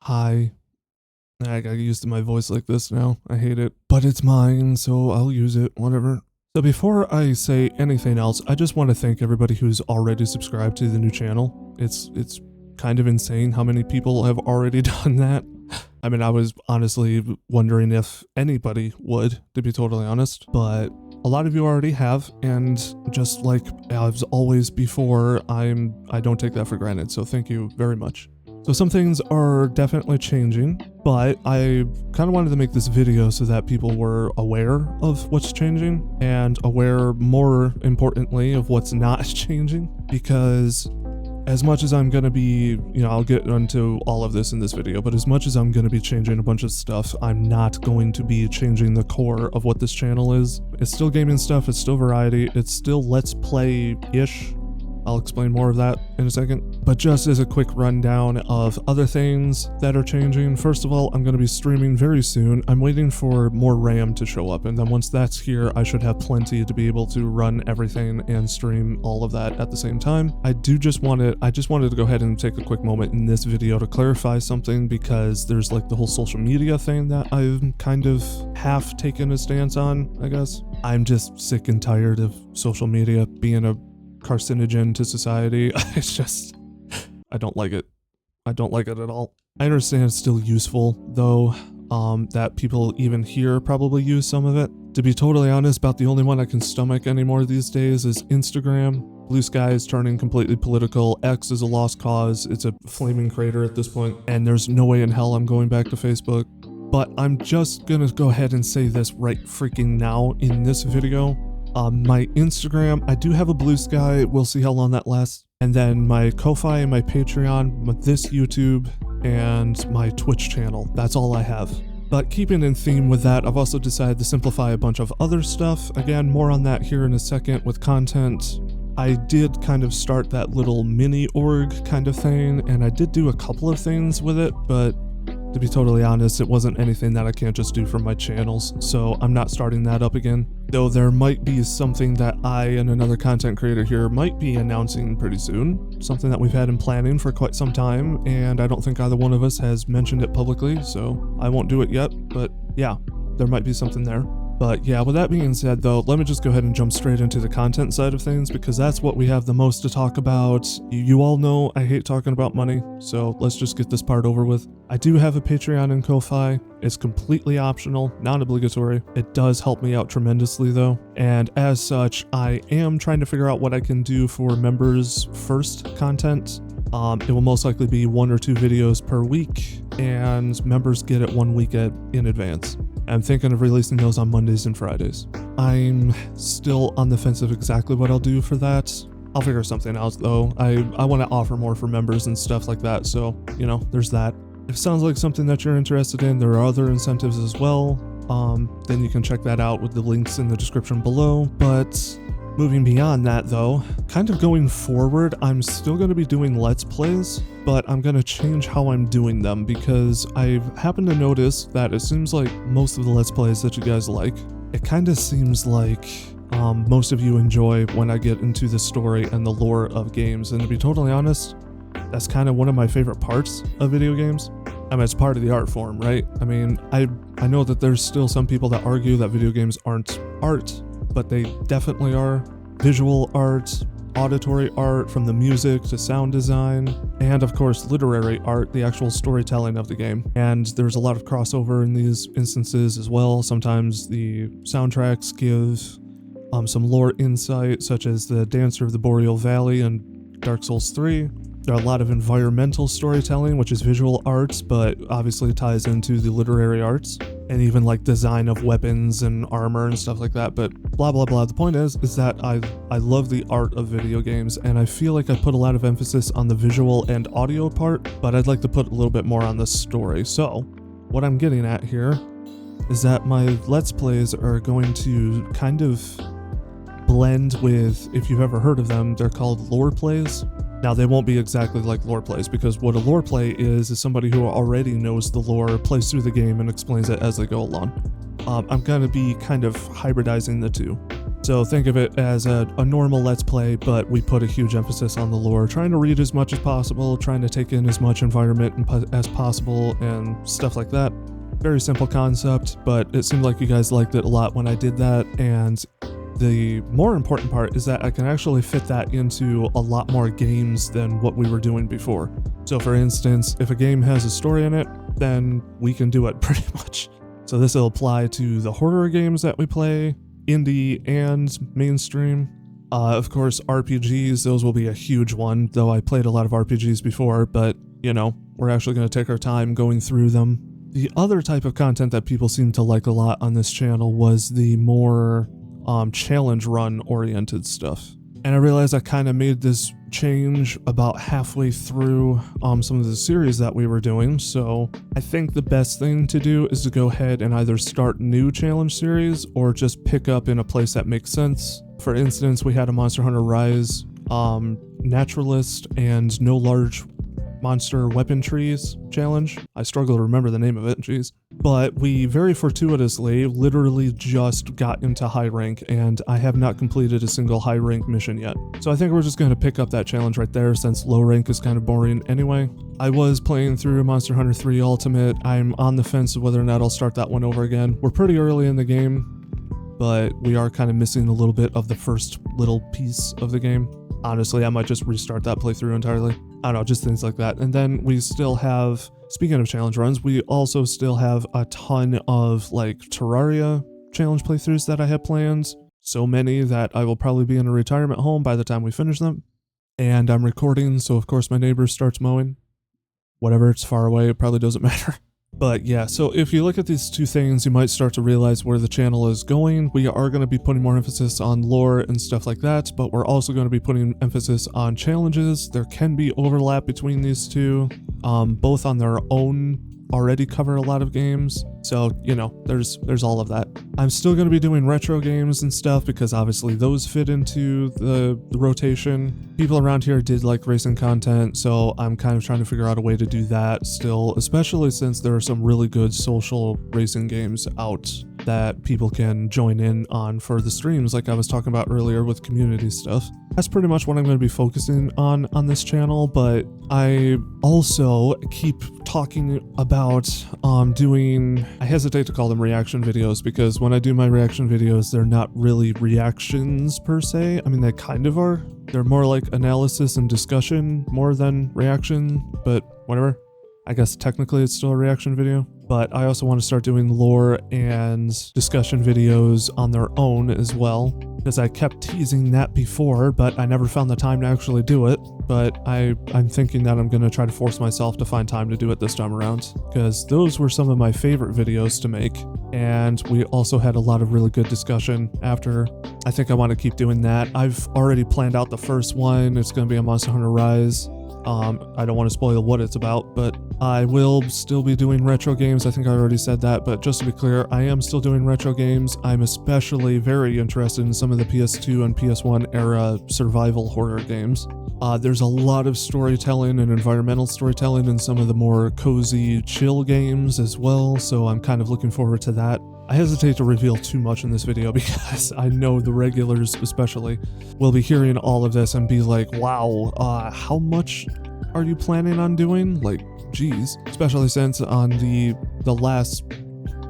Hi. I got used to my voice like this now. I hate it. But it's mine, so I'll use it, whatever. So before I say anything else, I just want to thank everybody who's already subscribed to the new channel. It's kind of insane how many people have already done that. I mean, I was honestly wondering if anybody would, to be totally honest, but a lot of you already have, and just like as always before, I don't take that for granted, so thank you very much. So some things are definitely changing, but I kind of wanted to make this video so that people were aware of what's changing and aware, more importantly, of what's not changing, because as much as I'm going to be, I'll get into all of this in this video, but as much as I'm going to be changing a bunch of stuff, I'm not going to be changing the core of what this channel is. It's still gaming stuff, it's still variety, it's still Let's Play-ish. I'll explain more of that in a second. But just as a quick rundown of other things that are changing, first of all, I'm going to be streaming very soon. I'm waiting for more RAM to show up, and then once that's here, I should have plenty to be able to run everything and stream all of that at the same time. I just wanted to go ahead and take a quick moment in this video to clarify something, because there's like the whole social media thing that I've kind of half taken a stance on, I guess. I'm just sick and tired of social media being a carcinogen to society. It's just, I don't like it. I don't like it at all. I understand it's still useful though, that people even here probably use some of it. To be totally honest, about the only one I can stomach anymore these days is Instagram. Blue Sky is turning completely political. X is a lost cause. It's a flaming crater at this point, and there's no way in hell I'm going back to Facebook. But I'm just gonna go ahead and say this right freaking now in this video. My Instagram, I do have a Blue Sky, we'll see how long that lasts. And then my Ko-Fi and my Patreon, this YouTube, and my Twitch channel. That's all I have. But keeping in theme with that, I've also decided to simplify a bunch of other stuff. Again, more on that here in a second with content. I did kind of start that little mini org kind of thing, and I did do a couple of things with it, but to be totally honest, it wasn't anything that I can't just do from my channels, so I'm not starting that up again. Though there might be something that I and another content creator here might be announcing pretty soon. Something that we've had in planning for quite some time, and I don't think either one of us has mentioned it publicly, so I won't do it yet, but yeah, there might be something there. But yeah, with that being said though, let me just go ahead and jump straight into the content side of things, because that's what we have the most to talk about. You all know I hate talking about money, so let's just get this part over with. I do have a Patreon and Ko-Fi. It's completely optional, non-obligatory. It does help me out tremendously though, and as such, I am trying to figure out what I can do for members first content. It will most likely be 1 or 2 videos per week, and members get it 1 week in advance. I'm thinking of releasing those on Mondays and Fridays. I'm still on the fence of exactly what I'll do for that. I'll figure something out though. I want to offer more for members and stuff like that, so, there's that. If it sounds like something that you're interested in, there are other incentives as well. Then you can check that out with the links in the description below. But moving beyond that though, kind of going forward, I'm still going to be doing Let's Plays, but I'm going to change how I'm doing them, because I've happened to notice that it seems like most of the Let's Plays that you guys like, it kind of seems like most of you enjoy when I get into the story and the lore of games, and to be totally honest, that's kind of one of my favorite parts of video games. I mean, it's part of the art form, right? I mean, I know that there's still some people that argue that video games aren't art, but they definitely are. Visual art, auditory art, from the music to sound design, and of course literary art, the actual storytelling of the game. And there's a lot of crossover in these instances as well. Sometimes the soundtracks give some lore insight, such as the Dancer of the Boreal Valley and Dark Souls 3. There are a lot of environmental storytelling, which is visual arts, but obviously ties into the literary arts, and even like design of weapons and armor and stuff like that, but blah blah blah. The point is that I love the art of video games, and I feel like I put a lot of emphasis on the visual and audio part, but I'd like to put a little bit more on the story. So what I'm getting at here is that my Let's Plays are going to kind of blend with, if you've ever heard of them, they're called lore plays. Now, they won't be exactly like lore plays, because what a lore play is somebody who already knows the lore, plays through the game, and explains it as they go along. I'm going to be kind of hybridizing the two. So think of it as a normal Let's Play, but we put a huge emphasis on the lore, trying to read as much as possible, trying to take in as much environment as possible, and stuff like that. Very simple concept, but it seemed like you guys liked it a lot when I did that, and the more important part is that I can actually fit that into a lot more games than what we were doing before. So for instance, if a game has a story in it, then we can do it pretty much. So this will apply to the horror games that we play, indie and mainstream. Of course, RPGs, those will be a huge one, though I played a lot of RPGs before, but, you know, we're actually going to take our time going through them. The other type of content that people seem to like a lot on this channel was the more challenge run oriented stuff. And I realized I kind of made this change about halfway through some of the series that we were doing, so I think the best thing to do is to go ahead and either start new challenge series or just pick up in a place that makes sense. For instance, we had a Monster Hunter Rise Naturalist and No Large Monster Weapon Trees challenge. I struggle to remember the name of it, jeez. But we very fortuitously literally just got into high rank, and I have not completed a single high rank mission yet. So I think we're just going to pick up that challenge right there, since low rank is kind of boring anyway. I was playing through Monster Hunter 3 Ultimate. I'm on the fence of whether or not I'll start that one over again. We're pretty early in the game, but we are kind of missing a little bit of the first little piece of the game. Honestly, I might just restart that playthrough entirely. I don't know, just things like that. And then we still have, speaking of challenge runs, we also still have a ton of like Terraria challenge playthroughs that I have planned. So many that I will probably be in a retirement home by the time we finish them. And I'm recording, so of course my neighbor starts mowing. Whatever, it's far away, it probably doesn't matter. But yeah, so if you look at these two things, you might start to realize where the channel is going. We are going to be putting more emphasis on lore and stuff like that, but we're also going to be putting emphasis on challenges. There can be overlap between these two, both on their own already cover a lot of games. So, you know, there's all of that. I'm still going to be doing retro games and stuff because obviously those fit into the rotation. People around here did like racing content, so I'm kind of trying to figure out a way to do that still, especially since there are some really good social racing games out that people can join in on for the streams, like I was talking about earlier with community stuff. That's pretty much what I'm going to be focusing on this channel, but I also keep talking about doing, I hesitate to call them reaction videos, because when I do my reaction videos, they're not really reactions per se. I mean, they kind of are. They're more like analysis and discussion more than reaction, but whatever. I guess technically it's still a reaction video, but I also want to start doing lore and discussion videos on their own as well, because I kept teasing that before, but I never found the time to actually do it. But I'm thinking that I'm going to try to force myself to find time to do it this time around, because those were some of my favorite videos to make, and we also had a lot of really good discussion after. I think I want to keep doing that. I've already planned out the first one. It's going to be a Monster Hunter Rise. I don't want to spoil what it's about, but I will still be doing retro games. I think I already said that, but just to be clear, I am still doing retro games. I'm especially very interested in some of the PS2 and PS1 era survival horror games. There's a lot of storytelling and environmental storytelling in some of the more cozy, chill games as well, so I'm kind of looking forward to that. I hesitate to reveal too much in this video because I know the regulars especially will be hearing all of this and be like, wow, how much are you planning on doing? Like, geez. Especially since on the last,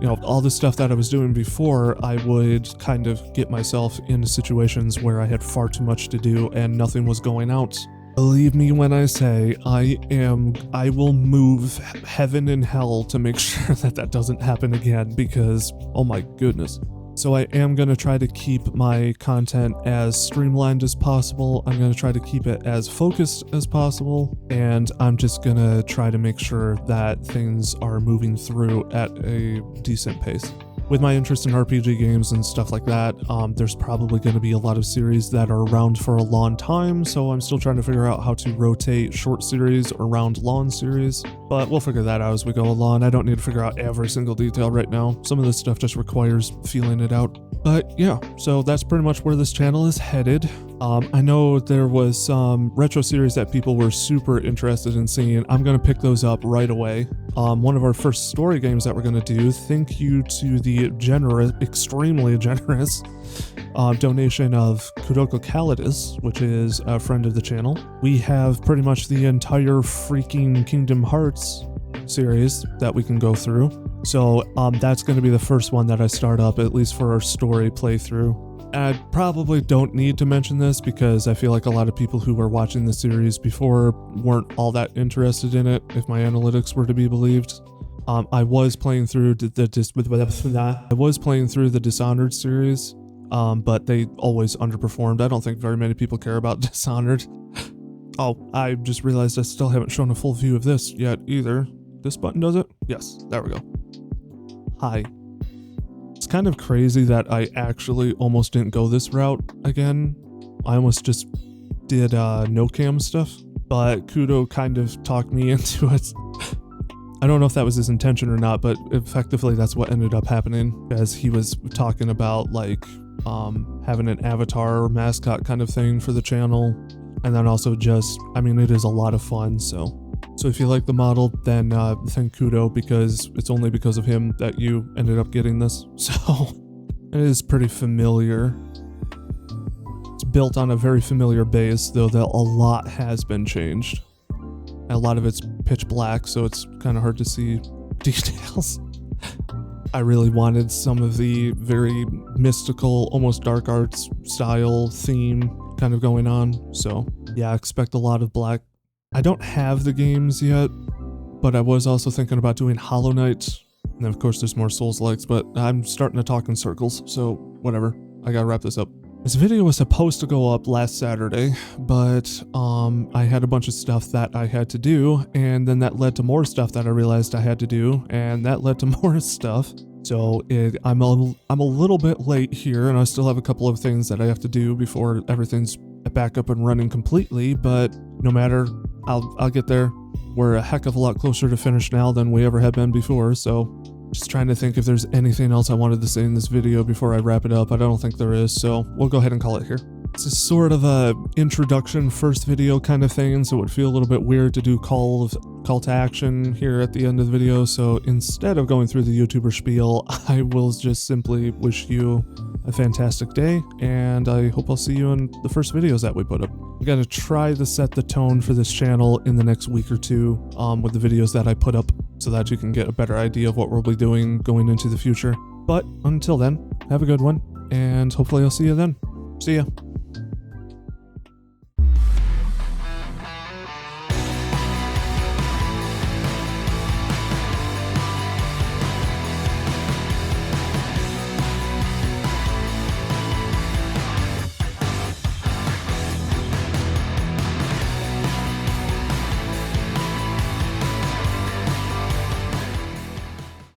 you know, all the stuff that I was doing before, I would kind of get myself into situations where I had far too much to do and nothing was going out. Believe me when I say I will move heaven and hell to make sure that that doesn't happen again, because oh my goodness. So I am going to try to keep my content as streamlined as possible. I'm going to try to keep it as focused as possible, and I'm just going to try to make sure that things are moving through at a decent pace. With my interest in RPG games and stuff like that, there's probably going to be a lot of series that are around for a long time, so I'm still trying to figure out how to rotate short series around long series, but we'll figure that out as we go along. I don't need to figure out every single detail right now. Some of this stuff just requires feeling it out. But yeah, so that's pretty much where this channel is headed. I know there was some retro series that people were super interested in seeing. I'm going to pick those up right away. One of our first story games that we're going to do, thank you to the generous, extremely generous donation of Kuroko Calidus, which is a friend of the channel. We have pretty much the entire freaking Kingdom Hearts series that we can go through. So that's going to be the first one that I start up, at least for our story playthrough. I probably don't need to mention this because I feel like a lot of people who were watching the series before weren't all that interested in it, if my analytics were to be believed. I was playing through the Dishonored series, but they always underperformed. I don't think very many people care about Dishonored. Oh, I just realized I still haven't shown a full view of this yet either. This button does it? Yes, there we go. Hi. It's kind of crazy that I actually almost didn't go this route again. I almost just did no cam stuff, but Kudo kind of talked me into it. I don't know if that was his intention or not, but effectively that's what ended up happening, as he was talking about like having an avatar or mascot kind of thing for the channel, and then also just, I mean, it is a lot of fun. So if you like the model, then thank Kudo, because it's only because of him that you ended up getting this. So it is pretty familiar. It's built on a very familiar base, though a lot has been changed. A lot of it's pitch black, so it's kind of hard to see details. I really wanted some of the very mystical, almost dark arts style theme kind of going on. So yeah, expect a lot of black. I don't have the games yet, but I was also thinking about doing Hollow Knight. And of course there's more Souls-likes, but I'm starting to talk in circles, so whatever. I gotta wrap this up. This video was supposed to go up last Saturday, but I had a bunch of stuff that I had to do, and then that led to more stuff that I realized I had to do, and that led to more stuff. So I'm a little bit late here, and I still have a couple of things that I have to do before everything's back up and running completely, but no matter, I'll get there. We're a heck of a lot closer to finish now than we ever have been before, so just trying to think if there's anything else I wanted to say in this video before I wrap it up. I don't think there is, so we'll go ahead and call it here. This is sort of a introduction first video kind of thing, so it would feel a little bit weird to do call to action here at the end of the video. So instead of going through the YouTuber spiel, I will just simply wish you a fantastic day, and I hope I'll see you in the first videos that we put up. I'm gonna try to set the tone for this channel in the next week or two with the videos that I put up, so that you can get a better idea of what we'll be doing going into the future. But until then, have a good one, and hopefully I'll see you then. See ya.